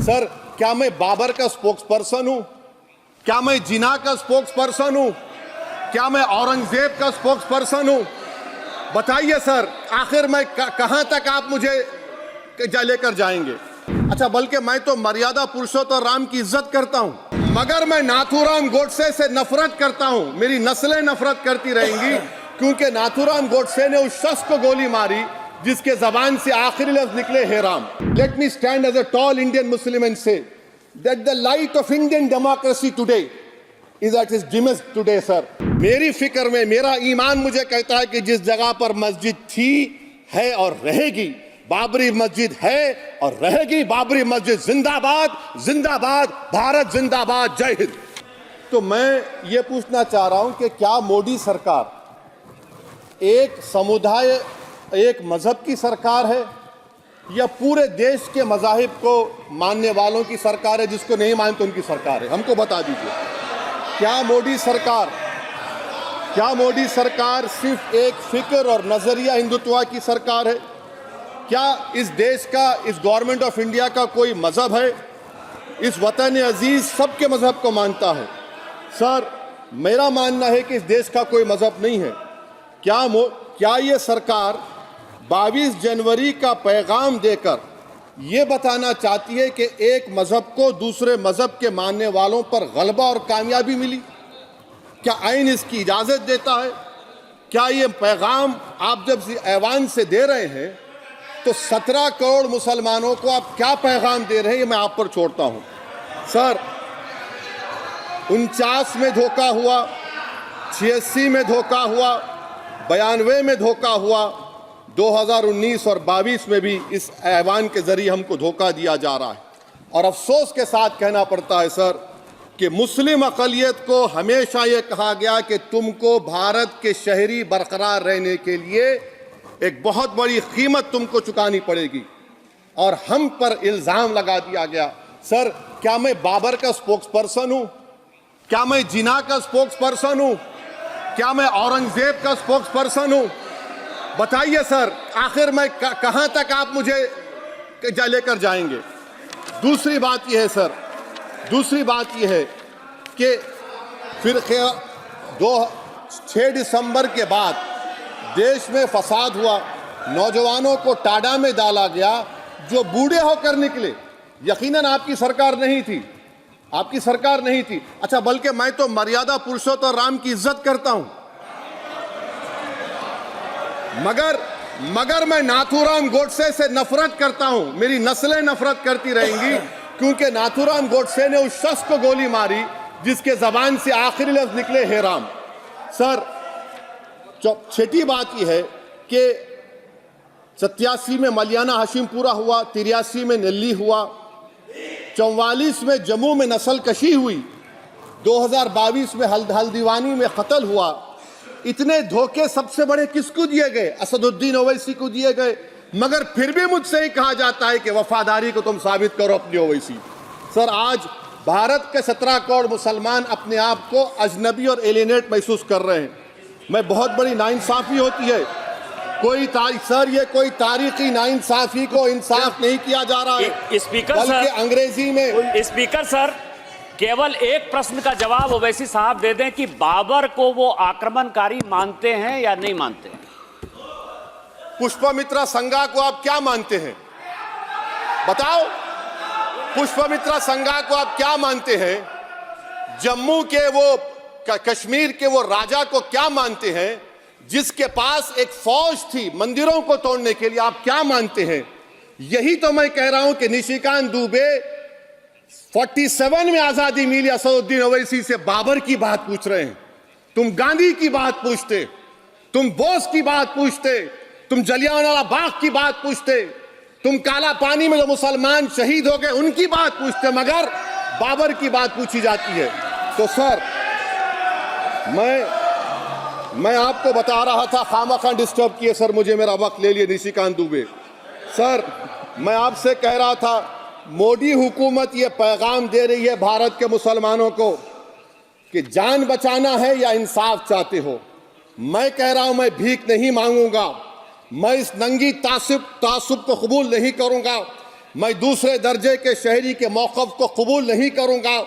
Sir, क्या मैं बाबर का स्पोक्स पर्सन हूं? क्या मैं जिना का स्पोक्स पर्सन हूं? क्या मैं औरंगजेब का स्पोक्स पर्सन हूं? बताइए सर, आखिर मैं कहां तक आप मुझे लेकर जाएंगे? अच्छा, बल्कि मैं तो मर्यादा पुरुषोत्तम राम की इज्जत करता हूं, मगर मैं नाथूराम गोडसे से नफरत करता हूं। मेरी नस्लें नफरत करती रहेंगी, क्योंकि नाथूराम गोडसे ने उस शख्स को गोली मारी जिसके जबान से आखिरी लफ्ज निकले हे Ram. Let me stand as a tall Indian Muslim and say that the light of Indian democracy today is at its dimmest today sir. मेरी फिक्र में मेरा ईमान मुझे कहता है कि जिस जगह पर मस्जिद थी, है और रहेगी, बाबरी मस्जिद है और रहेगी, बाबरी मस्जिद जिंदाबाद, जिंदाबाद, भारत जिंदाबाद, जय हिंद। तो मैं ये पूछना चाह रहा हूं कि क्या मोदी सरकार एक समुदाय, एक मजहब की सरकार है या पूरे देश के मजाहिब को मानने वालों की सरकार है? जिसको नहीं मानते उनकी सरकार है? हमको बता दीजिए, क्या मोदी सरकार सिर्फ एक फिक्र और नजरिया हिंदुत्व की सरकार है? क्या इस देश का, इस गवर्नमेंट ऑफ इंडिया का कोई मजहब है? इस वतन अजीज सबके मजहब को मानता है। सर, मेरा मानना है कि इस देश का कोई मजहब नहीं है। क्या ये सरकार 22 जनवरी का पैगाम देकर ये बताना चाहती है कि एक मजहब को दूसरे मजहब के मानने वालों पर गलबा और कामयाबी मिली? क्या आइन इसकी इजाजत देता है? क्या ये पैगाम आप जब ऐवान से दे रहे हैं तो 17 करोड़ मुसलमानों को आप क्या पैगाम दे रहे हैं, ये मैं आप पर छोड़ता हूं। सर, 49 में धोखा हुआ, 86 में धोखा हुआ, 92 में धोखा हुआ, 2019 और 22 में भी इस ऐवान के जरिए हमको धोखा दिया जा रहा है। और अफसोस के साथ कहना पड़ता है सर कि मुस्लिम अक़लियत को हमेशा ये कहा गया कि तुमको भारत के शहरी बरकरार रहने के लिए एक बहुत बड़ी कीमत तुमको चुकानी पड़ेगी, और हम पर इल्ज़ाम लगा दिया गया। सर, क्या मैं बाबर का स्पोक्स पर्सन हूं? क्या मैं जिना का स्पोक्स पर्सन हूं? क्या मैं औरंगजेब का स्पोक्स पर्सन हूं? बताइए सर, आखिर मैं कहां तक आप मुझे लेकर जाएंगे? दूसरी बात यह है सर, दूसरी बात यह है कि फिर 6 दिसंबर के बाद देश में फसाद हुआ, नौजवानों को टाडा में डाला गया जो बूढ़े होकर निकले। यकीनन आपकी सरकार नहीं थी, आपकी सरकार नहीं थी। अच्छा, बल्कि मैं तो मर्यादा पुरुषोत्तम राम की इज्जत करता हूं, मगर मैं नाथूराम गोडसे से नफरत करता हूं। मेरी नस्लें नफरत करती रहेंगी, क्योंकि नाथूराम गोडसे ने उस शख्स को गोली मारी जिसके जबान से आखिरी लफ्ज निकले हे राम। सर, छठी बात यह है कि 87 में मलियाना हाशिम पूरा हुआ, 83 में नेल्ली हुआ, 44 में जम्मू में नस्ल कशी हुई, 2022 में हल्दीवानी में कत्ल हुआ। इतने धोखे सबसे बड़े किसको दिए गए? असदुद्दीन ओवैसी को दिए गए। मगर फिर भी मुझसे ही कहा जाता है कि वफादारी को तुम साबित करो अपनी ओवैसी। सर, आज भारत के 17 करोड़ मुसलमान अपने आप को अजनबी और एलिनेट महसूस कर रहे हैं। मैं बहुत बड़ी नाइंसाफी होती है सर, ये कोई तारीखी नाइंसाफी को इंसाफ नहीं किया जा रहा है। स्पीकर बल्कि अंग्रेजी में स्पीकर सर, केवल एक प्रश्न का जवाब ओवैसी साहब दे दें कि बाबर को वो आक्रमणकारी मानते हैं या नहीं मानते हैं? पुष्पमित्रा संघा को आप क्या मानते हैं? बताओ, पुष्पमित्रा संघा को आप क्या मानते हैं? जम्मू के वो, कश्मीर के वो राजा को क्या मानते हैं जिसके पास एक फौज थी मंदिरों को तोड़ने के लिए? आप क्या मानते हैं? यही तो मैं कह रहा हूं कि निशिकांत दुबे 47 में आजादी मिली, असदुद्दीन ओवैसी से बाबर की बात पूछ रहे हैं। तुम गांधी की बात पूछते, तुम बोस की बात पूछते, तुम जलियांवाला बाग की बात पूछते, तुम काला पानी में जो मुसलमान शहीद हो गए उनकी बात पूछते, मगर बाबर की बात पूछी जाती है। तो सर, मैं आपको बता रहा था, खामखा डिस्टर्ब किए सर, मुझे मेरा वक्त ले लिए निशिकांत दुबे। सर, मैं आपसे कह रहा था, मोदी हुकूमत ये पैगाम दे रही है भारत के मुसलमानों को कि जान बचाना है या इंसाफ चाहते हो। मैं कह रहा हूं, मैं भीख नहीं मांगूंगा, मैं इस नंगी तासुब को कबूल नहीं करूंगा। मैं दूसरे दर्जे के शहरी के मौक़िफ़ को कबूल नहीं करूंगा।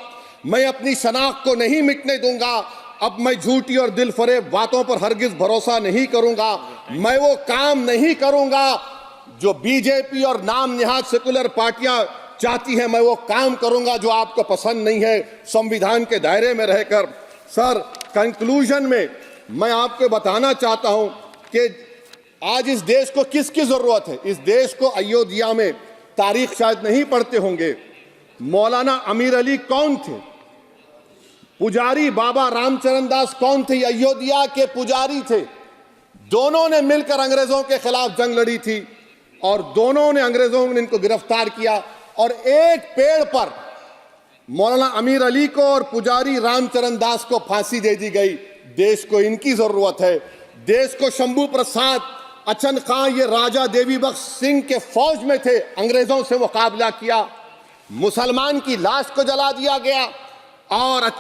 मैं अपनी शनाख्त को नहीं मिटने दूंगा। अब मैं झूठी और दिल फरेब बातों पर हरगिज भरोसा नहीं करूंगा। मैं वो काम नहीं करूंगा जो बीजेपी और नाम निहाद सेकुलर पार्टियां चाहती हैं। मैं वो काम करूंगा जो आपको पसंद नहीं है, संविधान के दायरे में रहकर। सर, कंक्लूजन में मैं आपको बताना चाहता हूं कि आज इस देश को किसकी जरूरत है। इस देश को अयोध्या में, तारीख शायद नहीं पढ़ते होंगे, मौलाना अमीर अली कौन थे, पुजारी बाबा रामचरण दास कौन थे, अयोध्या के पुजारी थे। दोनों ने मिलकर अंग्रेजों के खिलाफ जंग लड़ी थी और दोनों ने, अंग्रेजों ने इनको गिरफ्तार किया और एक पेड़ पर मौलाना अमीर अली को और पुजारी रामचरण दास को फांसी दे दी गई। देश को इनकी जरूरत है। देश को शंभू प्रसाद, अचन खां, ये राजा देवी बख्श सिंह के फौज में थे, अंग्रेजों से मुकाबला किया, मुसलमान की लाश को जला दिया गया और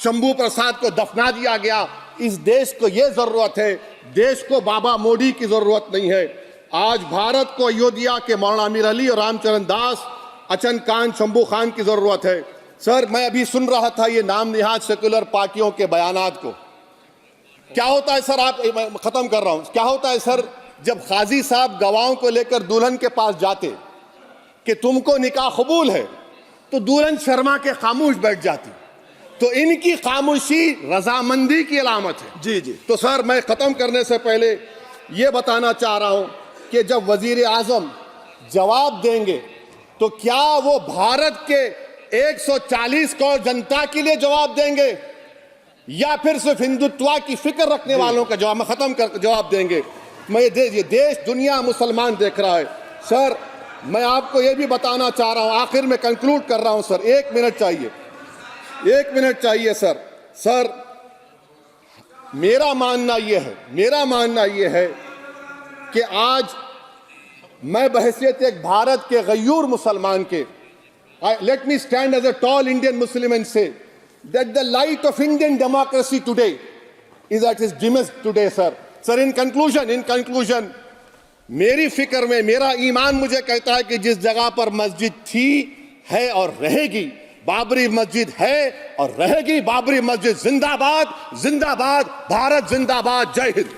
शंभू प्रसाद को दफना दिया गया। इस देश को यह जरूरत है। देश को बाबा मोदी की जरूरत नहीं है। आज भारत को अयोध्या के मौलाना अमीर अली और रामचरण दास, अचन खान, शंभू खान की जरूरत है। सर, मैं अभी सुन रहा था ये नाम निहाद सेकुलर पार्टियों के बयानात को। क्या होता है सर, आप, मैं खत्म कर रहा हूं, क्या होता है सर, जब काजी साहब गवाहों को लेकर दुल्हन के पास जाते कि तुमको निकाह कबूल है, तो दुल्हन शर्मा के खामोश बैठ जाती। तो इनकी खामोशी रजामंदी की अलामत है। जी जी। तो सर, मैं खत्म करने से पहले ये बताना चाह रहा हूं कि जब वजीर आजम जवाब देंगे तो क्या वो भारत के 140 करोड़ जनता के लिए जवाब देंगे या फिर सिर्फ हिंदुत्व की फिक्र रखने वालों का जवाब, मैं खत्म कर जवाब देंगे। मैं ये देश, दुनिया, मुसलमान देख रहा है। सर, मैं आपको ये भी बताना चाह रहा हूं, आखिर में कंक्लूड कर रहा हूं सर, 1 मिनट चाहिए, 1 मिनट चाहिए सर। सर, मेरा मानना यह है कि आज मैं बहैसियत एक भारत के गयूर मुसलमान के, let me stand as a tall Indian Muslim and say that the light of Indian democracy today is at its dimmest today, sir. Sir, in conclusion, मेरी फिक्र में मेरा ईमान मुझे कहता है कि जिस जगह पर मस्जिद थी, है और रहेगी, बाबरी मस्जिद है और रहेगी, बाबरी मस्जिद जिंदाबाद, जिंदाबाद, भारत जिंदाबाद, जय हिंद।